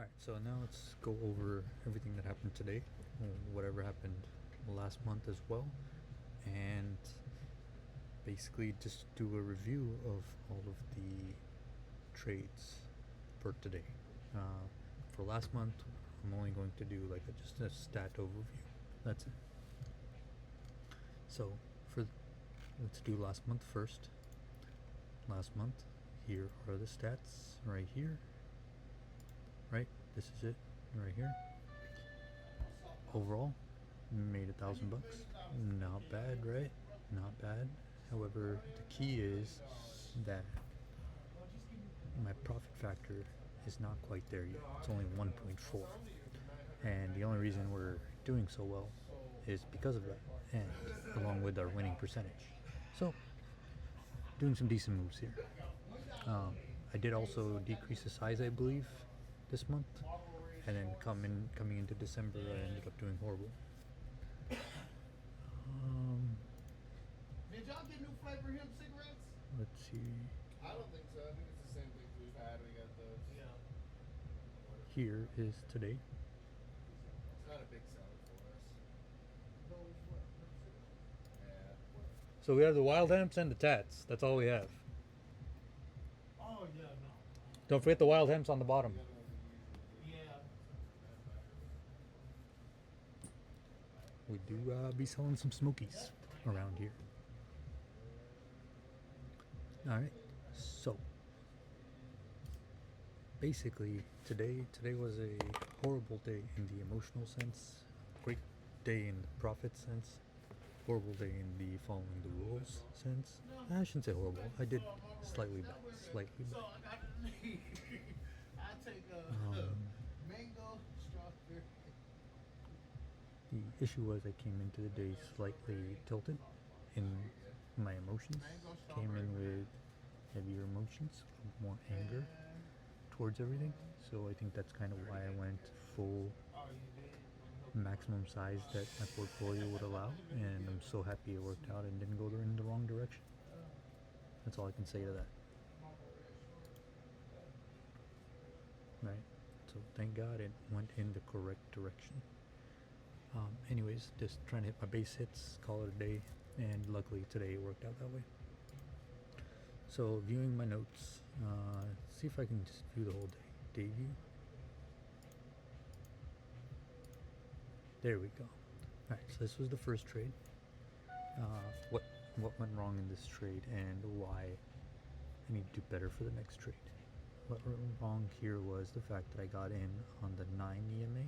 Alright, so now let's go over everything that happened today, whatever happened last month as well, and basically just do a review of all of the trades for today. For last month, I'm only going to do like just a stat overview. That's it. So let's do last month first. Last month, here are the stats right here. Right, this is it right here. Overall, made $1,000. Not bad, right? Not bad. However, the key is that my profit factor is not quite there yet. It's only 1.4. And the only reason we're doing so well is because of that, and along with our winning percentage. So, doing some decent moves here. I did also decrease the size, I believe, this month, and then coming into December, I ended up doing horrible. Did y'all get new flavor hemp cigarettes? Let's see. I don't think so. I think it's the same things we've had. We got those. Yeah. Here is today. It's not a big seller for us. Yeah. So we have the wild hemps and the tats. That's all we have. Oh yeah, no. Don't forget the wild hemps on the bottom. Yeah. We do be selling some smokies around here. Alright, so basically today was a horrible day in the emotional sense, great day in the profit sense, horrible day in the following the rules sense. I shouldn't say horrible. I did slightly bad. Slightly So bad. I got I take a mango strawberry. The issue was I came into the day slightly tilted in my emotions. Came in with heavier emotions, more anger towards everything. So I think that's kind of why I went full maximum size that my portfolio would allow, and I'm so happy it worked out and didn't go in the wrong direction. That's all I can say to that. Right? So thank God it went in the correct direction. Anyways, just trying to hit my base hits, call it a day, and luckily today it worked out that way. So viewing my notes, see if I can just view the whole day. Day view. There we go. Alright, so this was the first trade. What went wrong in this trade and why I need to do better for the next trade. What went wrong here was the fact that I got in on the 9 EMA,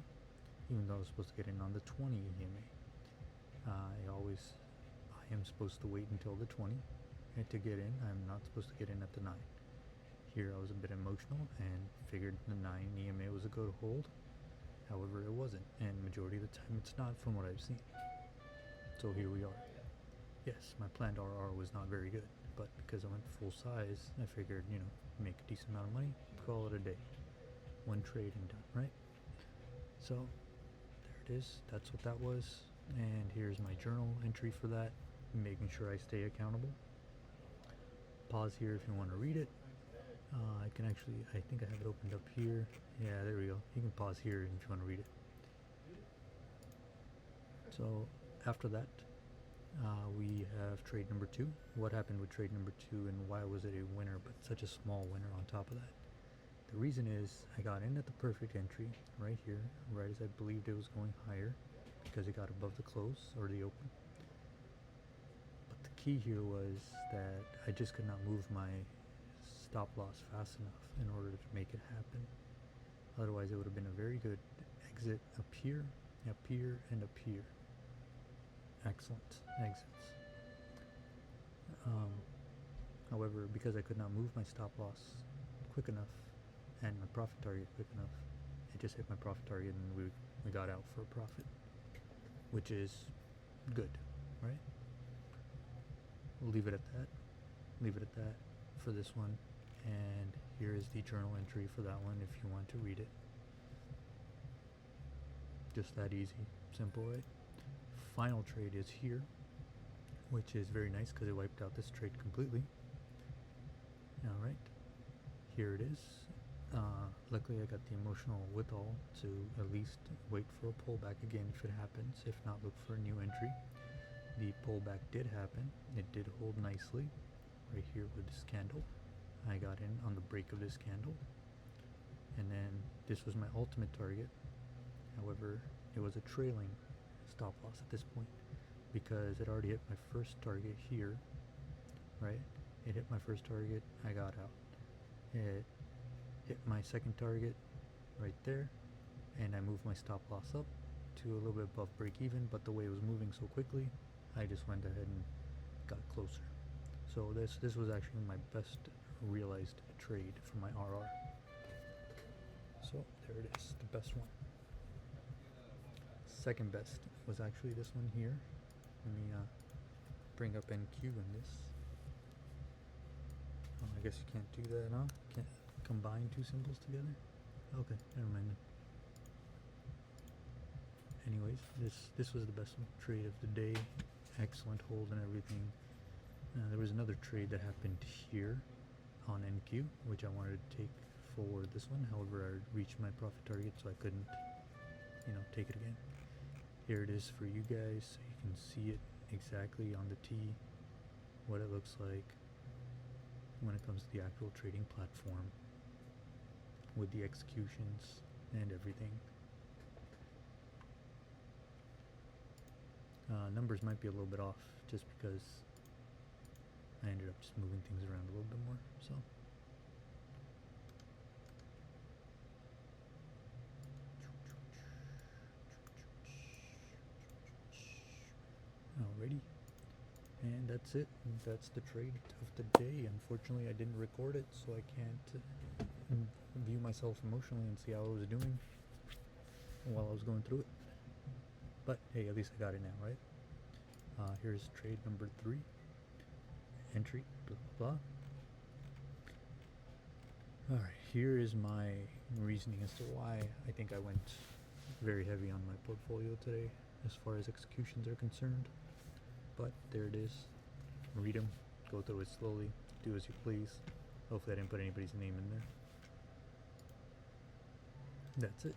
even though I was supposed to get in on the 20 EMA. I am supposed to wait until the 20 to get in. I'm not supposed to get in at the 9. Here I was a bit emotional and figured the 9 EMA was a good hold. However, it wasn't, and majority of the time it's not from what I've seen. So here we are. Yes, my planned RR was not very good, but because I went full size, I figured, make a decent amount of money, call it a day. One trade and done, right? So, there it is. That's what that was. And here's my journal entry for that, making sure I stay accountable. Pause here if you want to read it. I can actually, I think I have it opened up here. Yeah, there we go. You can pause here if you want to read it. So, after that, we have trade number 2. What happened with trade number 2 and why was it a winner, but such a small winner on top of that? The reason is I got in at the perfect entry right here, right as I believed it was going higher because it got above the close or the open. But the key here was that I just could not move my stop loss fast enough in order to make it happen. Otherwise, it would have been a very good exit up here, and up here. Excellent exits. However, because I could not move my stop loss quick enough and my profit target quick enough, it just hit my profit target and we got out for a profit, which is good, right? We'll leave it at that. Leave it at that for this one. And here is the journal entry for that one if you want to read it. Just that easy, simple, right? Final trade is here, which is very nice because it wiped out this trade completely. Alright, here it is. Luckily, I got the emotional withal to at least wait for a pullback again if it happens. If not, look for a new entry. The pullback did happen. It did hold nicely right here with this candle. I got in on the break of this candle, and then this was my ultimate target. However, it was a trailing stop loss at this point because it already hit my first target here, right? It hit my first target, I got out. It hit my second target right there, and I moved my stop loss up to a little bit above break even, but the way it was moving so quickly, I just went ahead and got closer. So this was actually my best realized trade for my RR. So there it is, the best one. Second best was actually this one here. Let me bring up NQ in this. Oh, I guess you can't do that, huh? Can't combine two symbols together? Okay, never mind then. Anyways, this was the best trade of the day. Excellent hold and everything. There was another trade that happened here on NQ, which I wanted to take for this one. However, I reached my profit target, so I couldn't, take it again. Here it is for you guys, so you can see it exactly on the T, what it looks like when it comes to the actual trading platform with the executions and everything. Numbers might be a little bit off just because I ended up just moving things around a little bit more, so. Alrighty, and that's it. That's the trade of the day. Unfortunately, I didn't record it, so I can't view myself emotionally and see how I was doing while I was going through it. But hey, at least I got it now, right? Here's trade number 3. Entry, blah blah blah. Alright, here is my reasoning as to why I think I went very heavy on my portfolio today as far as executions are concerned. But there it is. Read them, go through it slowly, do as you please. Hopefully I didn't put anybody's name in there. That's it.